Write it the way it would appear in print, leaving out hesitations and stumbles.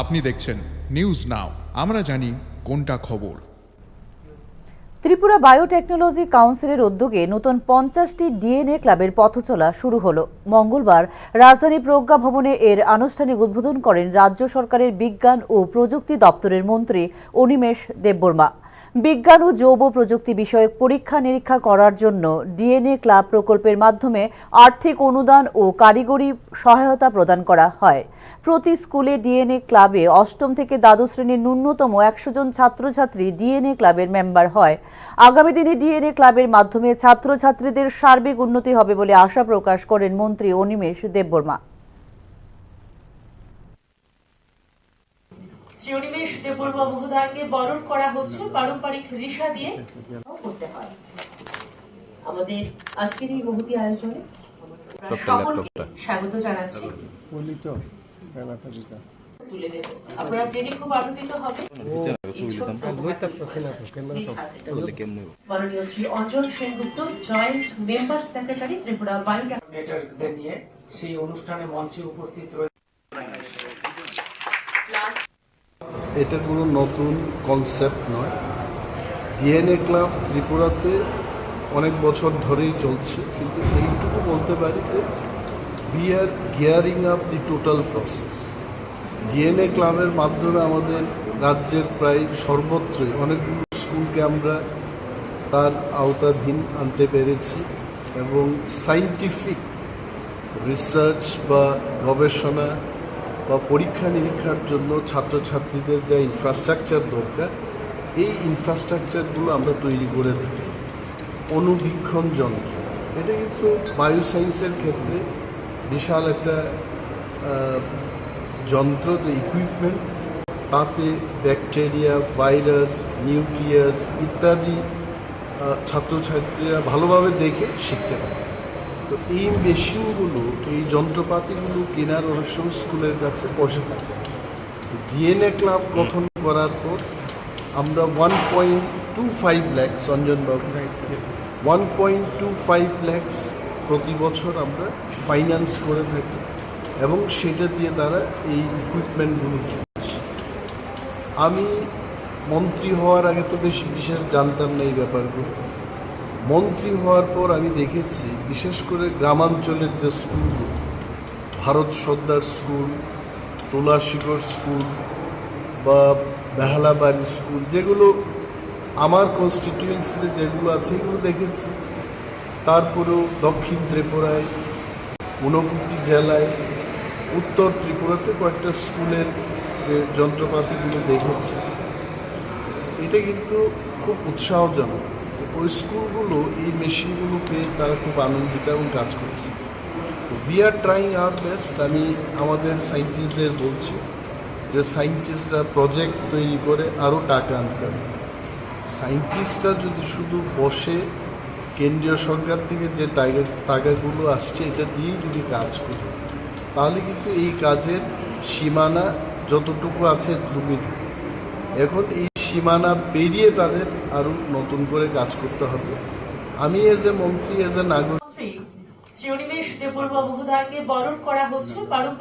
আপনি দেখছেন news now, আমরা জানি কোনটা খবর। ত্রিপুরা বায়োটেকনোলজি কাউন্সিলের উদ্যোগে নতুন 50টি ডিএনএ ক্লাবের পথচলা শুরু হলো। মঙ্গলবার রাজধানী প্রজ্ঞা ভবনে এর আনুষ্ঠানিক উদ্বোধন করেন রাজ্য সরকারের বিজ্ঞান ও প্রযুক্তি দপ্তরের মন্ত্রী অনিমেষ দেববর্মা। বিজ্ঞান ও জৈব প্রযুক্তি বিষয়ক পরীক্ষা নিরীক্ষা করার জন্য ডিএনএ ক্লাব প্রকল্পের মাধ্যমে আর্থিক অনুদান ও কারিগরি সহায়তা প্রদান করা হয়। প্রতি স্কুলে ডিএনএ ক্লাবে অষ্টম থেকে দ্বাদশ শ্রেণীর ন্যূনতম 100 জন ছাত্রছাত্রী ডিএনএ ক্লাবের মেম্বার হয়। আগামী দিনে ডিএনএ ক্লাবের মাধ্যমে ছাত্রছাত্রীদের সার্বিক উন্নতি হবে বলে আশা প্রকাশ করেন মন্ত্রী অনিমেষ দেববর্মা। শ্রী অনিমেষ দেববর্মা মহোদয়কে বরণ করা হচ্ছে পারম্পরিক রিশা দিয়ে করতে হয়। আমাদের আজকের এই মহতি আয়োজনে সকলকে স্বাগত জানাচ্ছি। তুলে দেব, আপনারা জেনে খুব আনন্দিত হবেন। মাননীয় Shri Anjan Sengupta, joint member secretary, Tripura biotechnology নিয়ে সেই অনুষ্ঠানে মঞ্চে উপস্থিত রয়েছে। এটা কোনো নতুন কনসেপ্ট নয়। ডিএনএ ক্লাব ত্রিপুরাতে অনেক বছর ধরেই চলছে, কিন্তু এইটুকু বলতে পারি যে we are gearing up the total process. DNA ক্লাবের মাধ্যমে আমাদের রাজ্যের প্রায় সর্বত্রই অনেকগুলো স্কুলকে আমরা তার আওতাধীন আনতে পেরেছি এবং সায়েন্টিফিক রিসার্চ বা গবেষণা বা পরীক্ষা নিরীক্ষার জন্য ছাত্রছাত্রীদের যা ইনফ্রাস্ট্রাকচার দরকার, এই ইনফ্রাস্ট্রাকচারগুলো আমরা তৈরি করে থাকি। অণুবীক্ষণ যন্ত্র, এটা কিন্তু বায়োসায়েন্সের ক্ষেত্রে বিশাল একটা যন্ত্র, যে ইকুইপমেন্ট, তাতে ব্যাকটেরিয়া, ভাইরাস, নিউক্লিয়াস ইত্যাদি ছাত্রছাত্রীরা ভালোভাবে দেখে শিখতে পারে। তো এই মেশিনগুলো, এই যন্ত্রপাতিগুলো কেনার অনেক সময় স্কুলের কাছে বসে থাকে। ডিএনএ ক্লাব গঠন করার পর আমরা 1.25 লাখ, সঞ্জনবাবু 1.25 লাখ প্রতি বছর আমরা ফাইন্যান্স করে থাকি এবং সেটা দিয়ে তারা এই ইকুইপমেন্টগুলো কিনছে। আমি মন্ত্রী হওয়ার আগে তো বেশি বিশেষ জানতাম না এই ব্যাপারগুলো। মন্ত্রী হওয়ার পর আমি দেখেছি, বিশেষ করে গ্রামাঞ্চলের যে স্কুলগুলো, ভারত সর্দার স্কুল, তুলাশিগড় স্কুল বা বেহালাবাড়ি স্কুল, যেগুলো আমার কনস্টিটিউয়েন্সিতে যেগুলো আছে এগুলো দেখেছি। তারপরেও দক্ষিণ ত্রিপুরায়, ঊনকোটি জেলায়, উত্তর ত্রিপুরাতে কয়েকটা স্কুলের যে যন্ত্রপাতিগুলো দেখেছি, এটা কিন্তু খুব উৎসাহজনক। ওই স্কুলগুলো এই মেশিনগুলো পেয়ে তারা খুব আনন্দিত এবং কাজ করছে। তো we are trying our best. আমি আমাদের সায়েন্টিস্টদের বলছি যে সায়েন্টিস্টরা প্রজেক্ট তৈরি করে আরও টাকা আনতে হবে। সায়েন্টিস্টরা যদি শুধু বসে কেন্দ্রীয় সরকার থেকে যে টাকাগুলো আসছে এটা দিয়েই যদি কাজ করে, তাহলে কিন্তু এই কাজের সীমানা যতটুকু আছে দুর্নীত। এখন এই সীমানা পেরিয়ে তাদের আরও নতুন করে কাজ করতে হবে। আমি এজ এ মন্ত্রী, এজ এ নাগরিক, শ্রী অনিমেষ দেববর্মা মহোদয়কে বরণ করা হচ্ছে পারম্পরিক